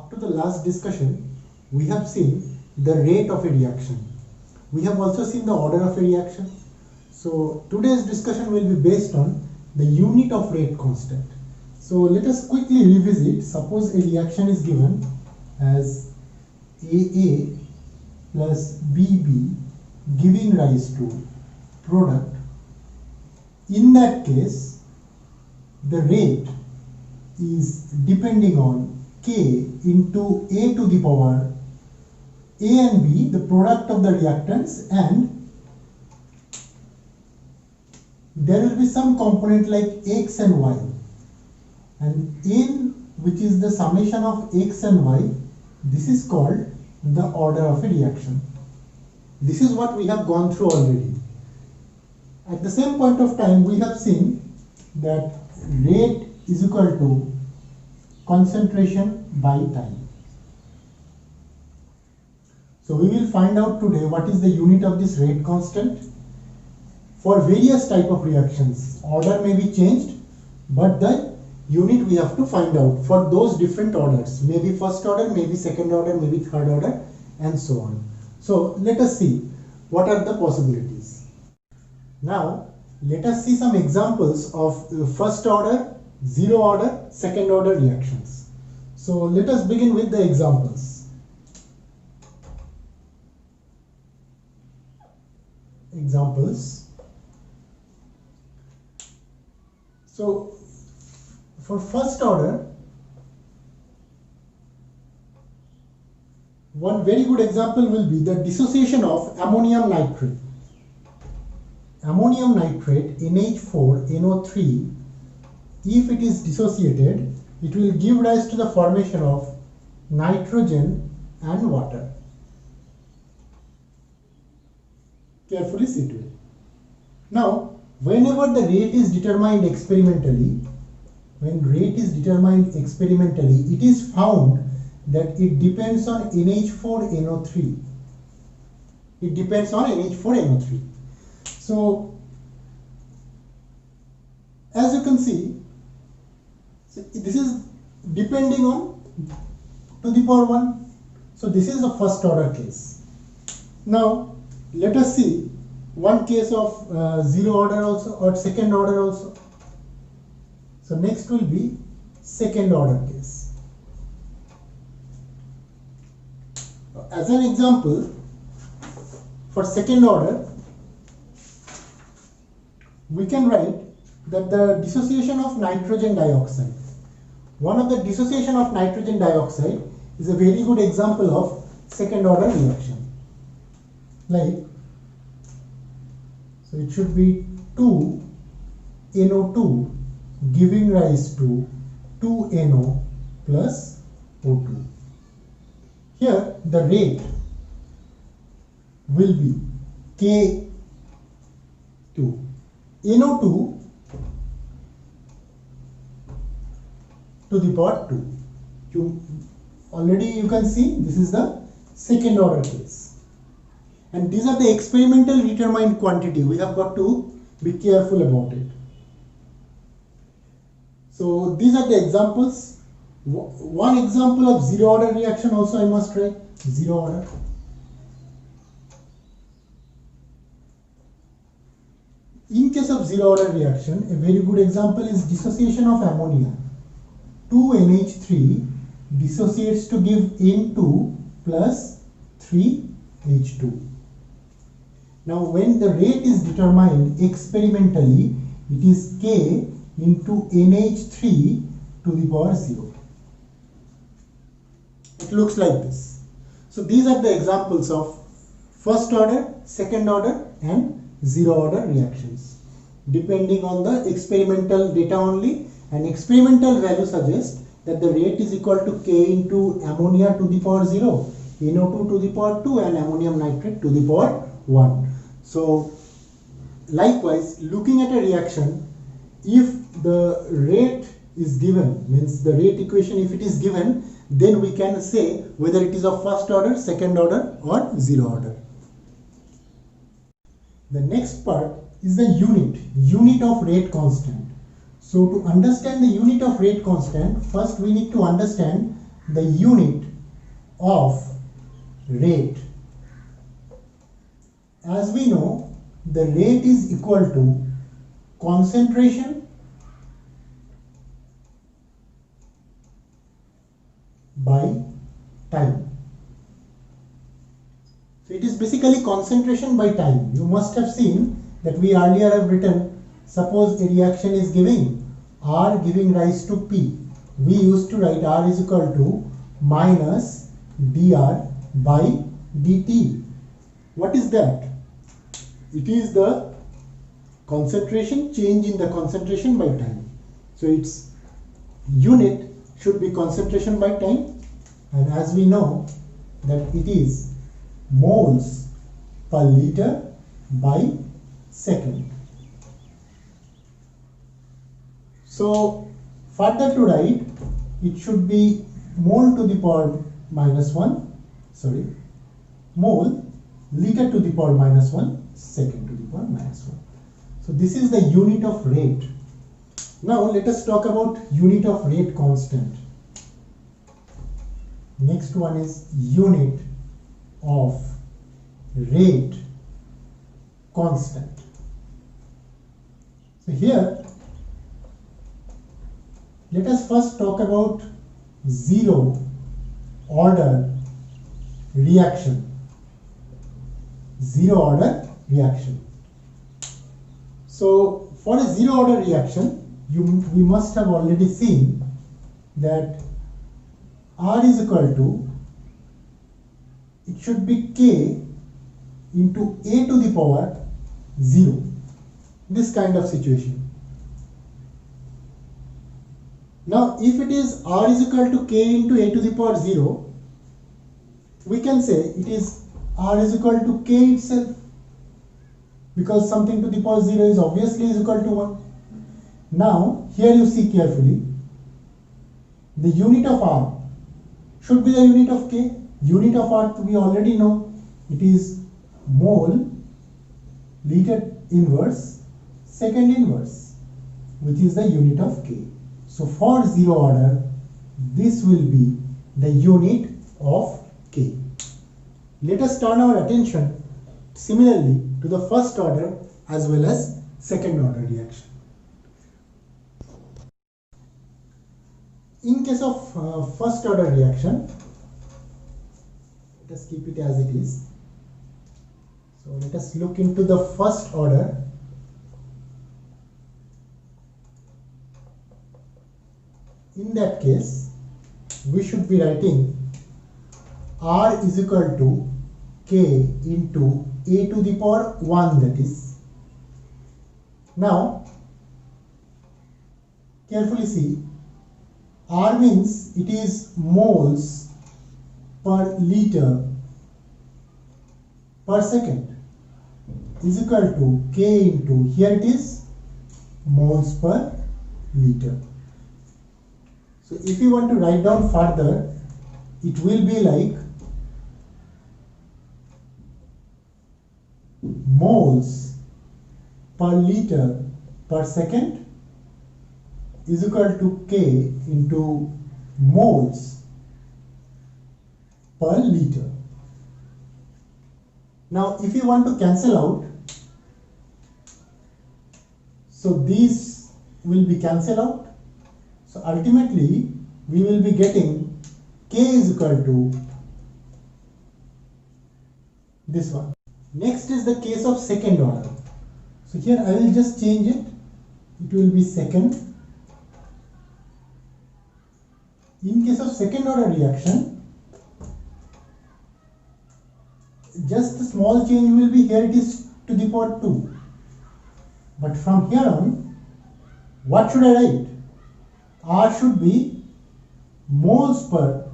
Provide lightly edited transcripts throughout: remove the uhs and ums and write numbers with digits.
Up to the last discussion, we have seen the rate of a reaction. We have also seen the order of a reaction. So today's discussion will be based on the unit of rate constant. So let us quickly revisit. Suppose a reaction is given as AA plus BB giving rise to product. In that case, the rate is depending on K into A to the power A and B, the product of the reactants, and there will be some component like X and Y, and N, which is the summation of X and Y, this is called the order of a reaction. This is what we have gone through already. At the same point of time, we have seen that rate is equal to concentration by time. So we will find out today what is the unit of this rate constant. For various type of reactions, order may be changed, but the unit we have to find out for those different orders. Maybe first order, maybe second order, maybe third order, and so on. So let us see what are the possibilities. Now let us see some examples of first order, zero order, second order reactions. So let us begin with the examples. So for first order, one very good example will be the dissociation of ammonium nitrate. Ammonium nitrate NH4NO3, if it is dissociated, it will give rise to the formation of nitrogen and water. Carefully see to it. Now, whenever the rate is determined experimentally, it is found that it depends on NH4NO3. It depends on NH4NO3. So, as you can see, this is depending on to the power 1. So this is the first order case. Now let us see one case of zero order also, or second order also. So next will be second order case. As an example, for second order, we can write that the dissociation of nitrogen dioxide. One of the dissociation of nitrogen dioxide is a very good example of second order reaction. Like, so it should be 2NO2 giving rise to 2NO plus O2. Here the rate will be K2 NO2 to the power 2. Already you can see this is the second order case, and these are the experimental determined quantity. We have got to be careful about it. So these are the examples. One example of zero order reaction also I must write. Zero order. In case of zero order reaction, a very good example is dissociation of ammonia. 2NH3 dissociates to give N2 plus 3H2. Now when the rate is determined experimentally, it is K into NH3 to the power 0. It looks like this. So these are the examples of first order, second order and zero order reactions. Depending on the experimental data only, and experimental value suggests that the rate is equal to K into ammonia to the power 0, NO2 to the power 2 and ammonium nitrate to the power 1. So likewise, looking at a reaction, if the rate is given, means the rate equation if it is given, then we can say whether it is of first order, second order or zero order. The next part is the unit of rate constant. So to understand the unit of rate constant, first we need to understand the unit of rate. As we know, the rate is equal to concentration by time. So it is basically concentration by time. You must have seen that we earlier have written, suppose a reaction is giving R giving rise to P. We used to write R is equal to minus dr by dt. What is that? It is the concentration, change in the concentration by time. So its unit should be concentration by time, and as we know that it is moles per liter by second. So further to write, it should be mole to the power minus 1, mole liter to the power minus 1, second to the power minus 1. So this is the unit of rate. Now let us talk about unit of rate constant. Next one is unit of rate constant. So here let us first talk about zero order reaction. Zero order reaction. So for a zero order reaction, we must have already seen that R is equal to, it should be K into A to the power 0. This kind of situation. Now if it is R is equal to K into A to the power 0, we can say it is R is equal to K itself, because something to the power 0 is obviously is equal to 1. Now here you see carefully, the unit of R should be the unit of K. Unit of R we already know, it is mole liter inverse second inverse, which is the unit of K. So for zero order, this will be the unit of K. Let us turn our attention similarly to the first order as well as second order reaction. In case of first order reaction, let us keep it as it is. So let us look into the first order. In that case, we should be writing R is equal to K into A to the power 1, that is. Now, carefully see, R means it is moles per liter per second is equal to K into, here it is moles per liter. So if you want to write down further, it will be like moles per liter per second is equal to K into moles per liter. Now if you want to cancel out, so these will be cancelled out. So ultimately we will be getting K is equal to this one. Next is the case of second order. So here I will just change it. It will be second. In case of second order reaction, just a small change will be, here it is to the power 2. But from here on, what should I write? R should be moles per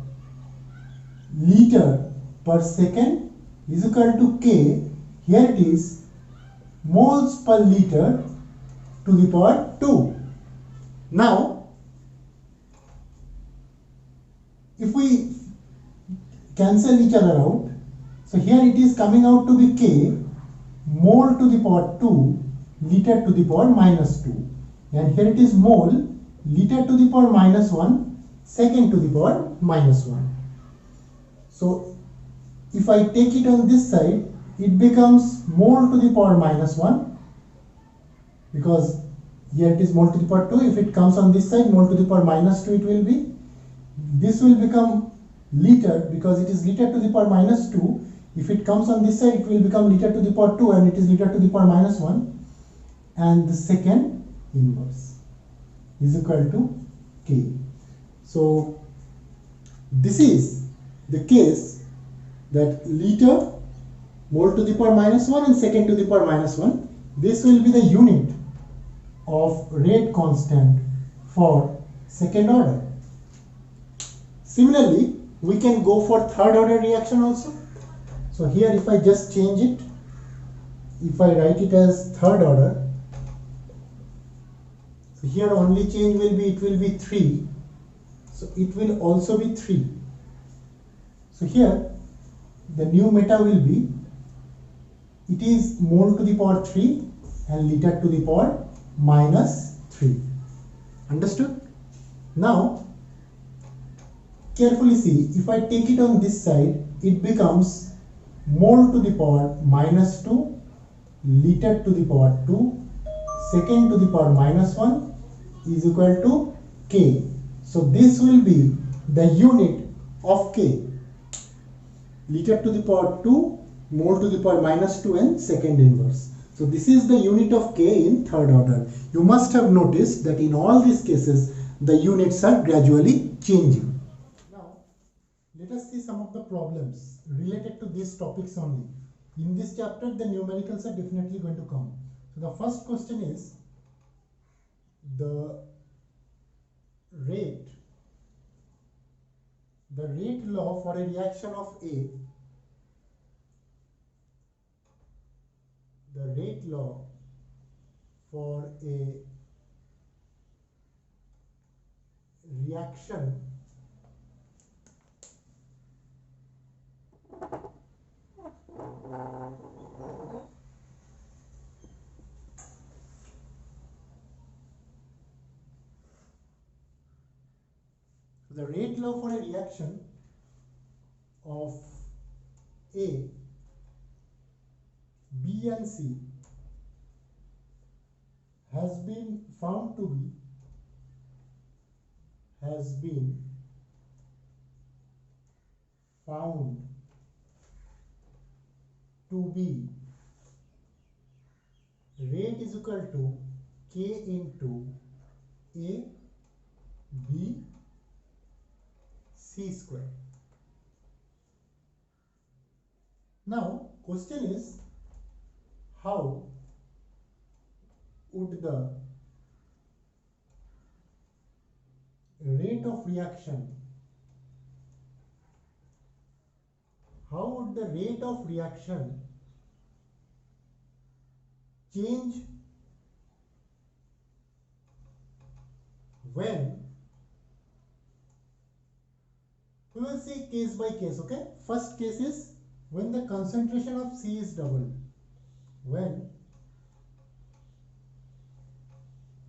liter per second is equal to K. Here it is moles per liter to the power 2. Now, if we cancel each other out, so here it is coming out to be K mole to the power 2 liter to the power minus 2, and here it is mole liter to the power minus 1 second to the power minus 1. So if I take it on this side, it becomes mole to the power minus 1, because here it is mole to the power 2. If it comes on this side, mole to the power minus 2 it will be. This will become liter, because it is liter to the power minus 2. If it comes on this side, it will become liter to the power 2, and it is liter to the power minus 1. And the second inverse is equal to k. So this is the case that liter, mole to the power minus 1 and second to the power minus 1. This will be the unit of rate constant for second order. Similarly, we can go for third order reaction also. So here if I just change it, if I write it as third order, so here only change will be, it will be 3. So it will also be 3. So here the new meta will be, it is mole to the power 3 and liter to the power minus 3. Understood? Now carefully see, if I take it on this side, it becomes mole to the power minus 2, liter to the power 2, second to the power minus 1 is equal to k. So this will be the unit of k. Liter to the power 2, mole to the power minus 2 and second inverse. So this is the unit of k in third order. You must have noticed that in all these cases the units are gradually changing. Now let us see some of the problems related to these topics only. In this chapter the numericals are definitely going to come. So the first question is the rate law for a reaction of A. The rate law for a reaction the rate law for a reaction of A, B and C has been found to be rate is equal to K into A, B, C square. Now question is, how would the rate of reaction change when, we will see case by case, okay? First case is when the concentration of C is doubled. When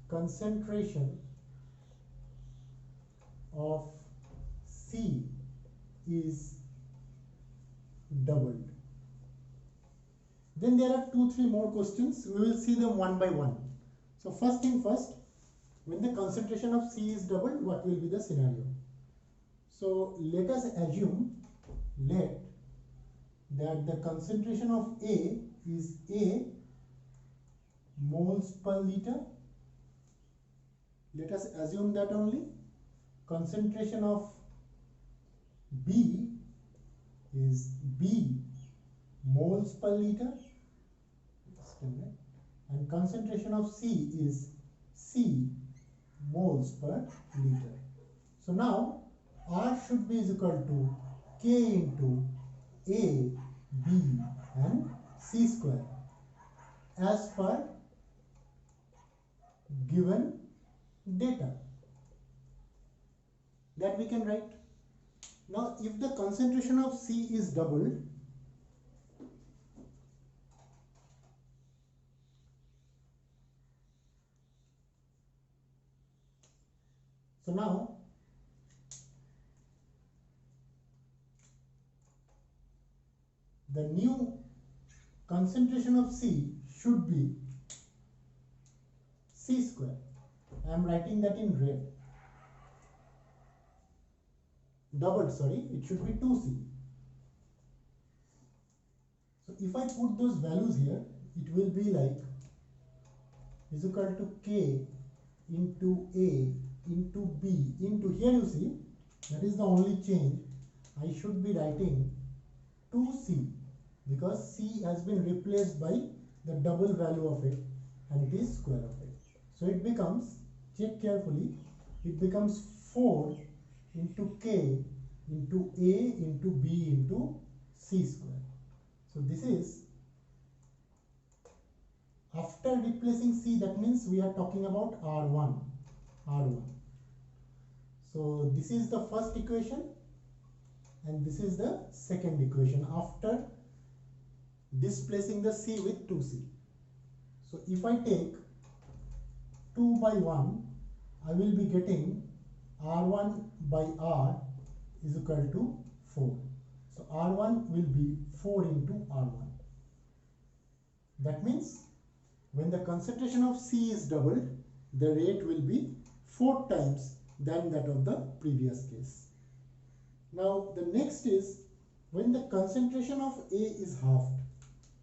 concentration of C is doubled. Then there are 2-3 more questions. We will see them one by one. So first thing first, when the concentration of C is doubled, what will be the scenario? So let us assume that the concentration of A is A moles per liter. Let us assume that only. Concentration of B is B moles per liter, and concentration of C is C moles per liter. So now R should be is equal to K into A, B and C square as per given data. That we can write. Now if the concentration of C is doubled, so now the new concentration of C should be C square. I am writing that in red. Doubled, sorry, it should be 2C. So if I put those values here, it will be like is equal to K into A into B into, here you see, that is the only change. I should be writing 2C because C has been replaced by the double value of it and it is square of it. So it becomes, check carefully, it becomes 4 into K into A into B into C square. So this is after replacing C, that means we are talking about R1. So this is the first equation and this is the second equation after displacing the C with 2C. So if I take 2 by 1, I will be getting R1 by R is equal to 4. So R1 will be 4 into R1. That means when the concentration of C is doubled, the rate will be 4 times than that of the previous case. Now the next is when the concentration of A is halved.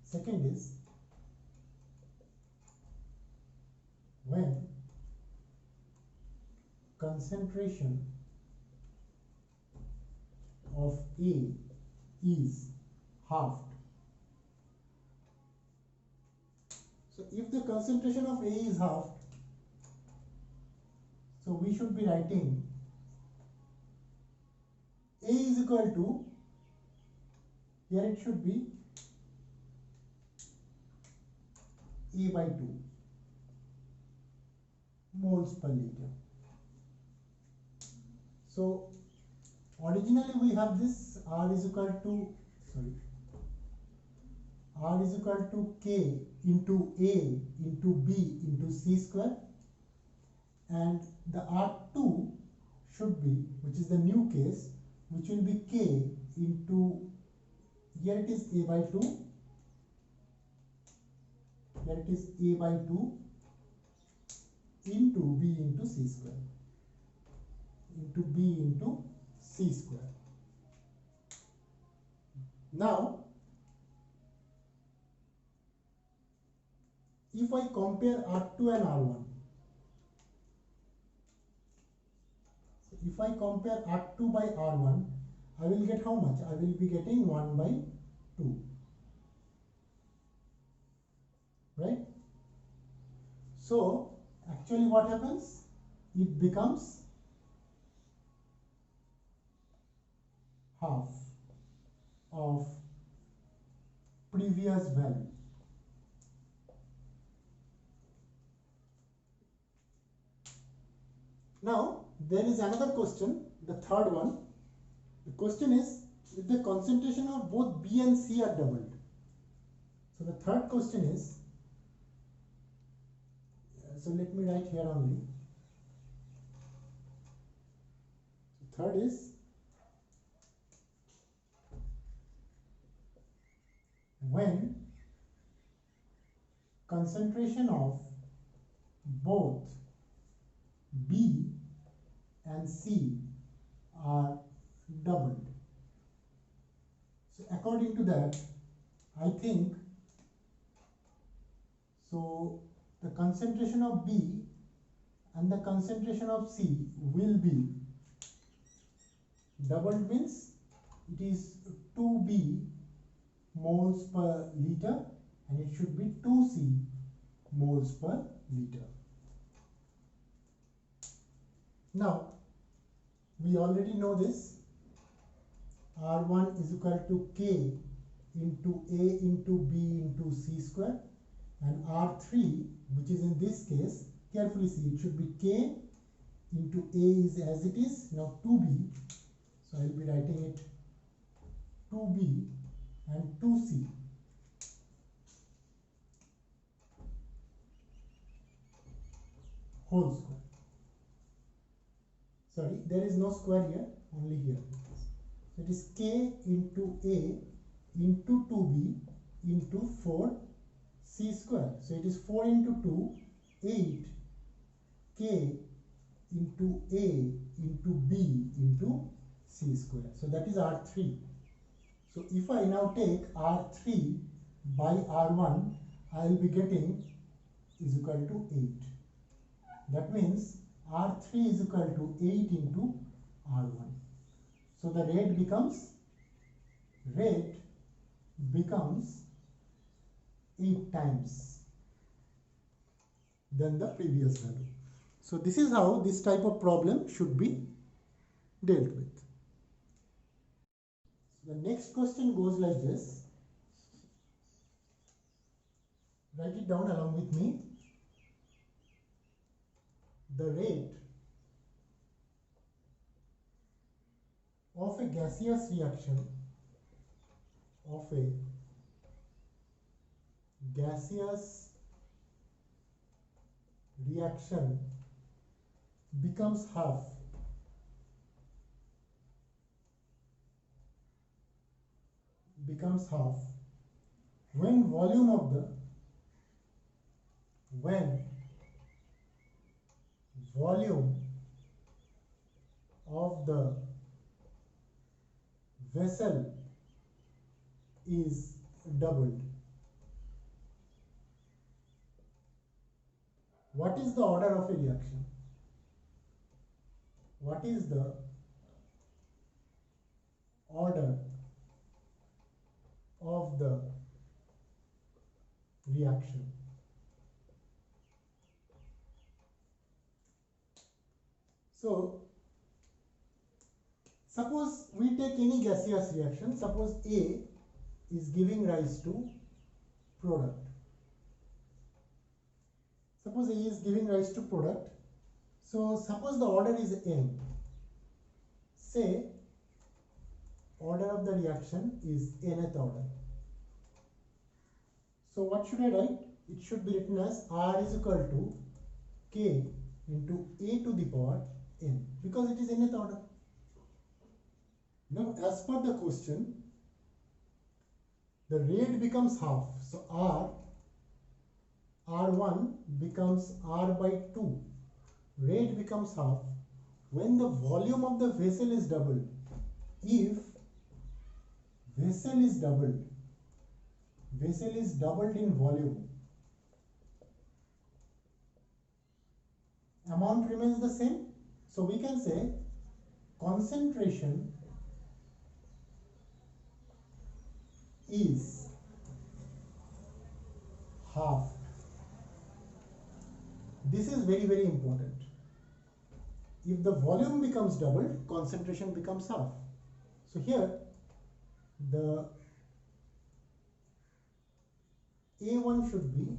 Second is when concentration of A is halved. So if the concentration of A is halved, so we should be writing A is equal to, here it should be A by 2 moles per liter. So originally we have this R is equal to, R is equal to K into A into B into C square, and the R2 should be, which is the new case, which will be K into, here it is A by 2, here it is A by 2 into B into C square, into B into C square. Now if I compare R2 and R1, so if I compare R2 by R1, I will get how much? I will be getting 1 by 2, right? So actually what happens? It becomes half of previous value. Now there is another question, the third one. The question is if the concentration of both B and C are doubled. So the third question is, so let me write here only. So third is when concentration of both B and C are doubled. So according to that, I think so the concentration of B and the concentration of C will be doubled, means it is 2B moles per liter and it should be 2C moles per liter. Now we already know this, R1 is equal to K into A into B into C square, and R3, which is in this case, carefully see, it should be K into A is as it is, now 2B, so I will be writing it 2B and 2C whole square. Sorry, there is no square here, only here. So it is K into A into 2b into 4c square. So it is 4 into 2, 8 k into a into b into c square. So that is R3. So if I now take R3 by R1, I will be getting is equal to 8. That means R3 is equal to 8 into R1. So the rate becomes 8 times than the previous value. So this is how this type of problem should be dealt with. So the next question goes like this. Write it down along with me. The rate of a gaseous reaction becomes half when volume of the vessel is doubled. What is the order of a reaction? What is the order of the reaction? So, suppose we take any gaseous reaction. Suppose A is giving rise to product. Suppose A is giving rise to product. So, suppose the order is N. Say, order of the reaction is nth order. So, what should I write? It should be written as R is equal to K into A to the power N, because it is nth order. Now, as per the question, the rate becomes half. So, R1 becomes R by 2. Rate becomes half when the volume of the vessel is doubled. If vessel is doubled in volume, amount remains the same. So we can say concentration is half. This is very, very important. If the volume becomes doubled, concentration becomes half. So here the A1 should be,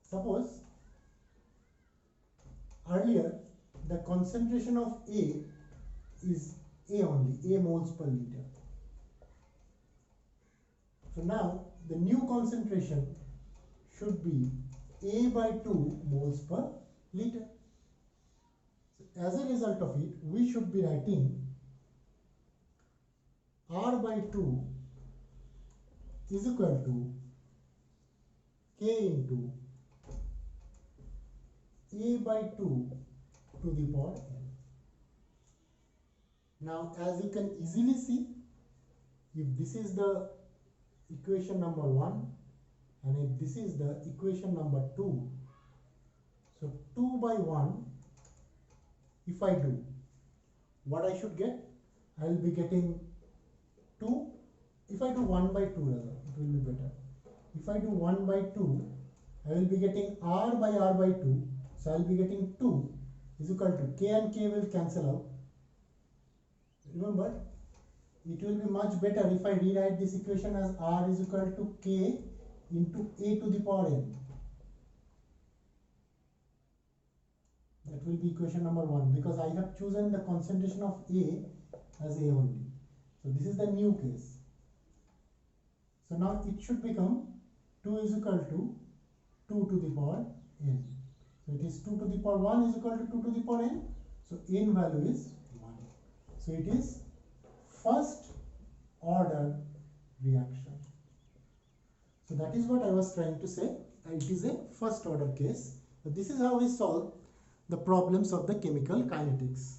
suppose earlier the concentration of A is A only, A moles per liter. So now the new concentration should be A by 2 moles per liter. So as a result of it, we should be writing R by 2 is equal to K into A by 2 to the power n. Now, as you can easily see, if this is the equation number 1 and if this is the equation number 2, so 2 by 1, if I do, what I should get? I will be getting 2. If I do 1 by 2 rather, it will be better. If I do 1 by 2, I will be getting R by 2. So I will be getting 2 is equal to K and K will cancel out. Remember, it will be much better if I rewrite this equation as R is equal to K into A to the power n. That will be equation number 1, because I have chosen the concentration of A as A only. So this is the new case. So now it should become 2 is equal to 2 to the power n. So it is 2 to the power 1 is equal to 2 to the power n. So n value is 1. So it is first order reaction. So that is what I was trying to say. It is a first order case. So this is how we solve the problems of the chemical kinetics.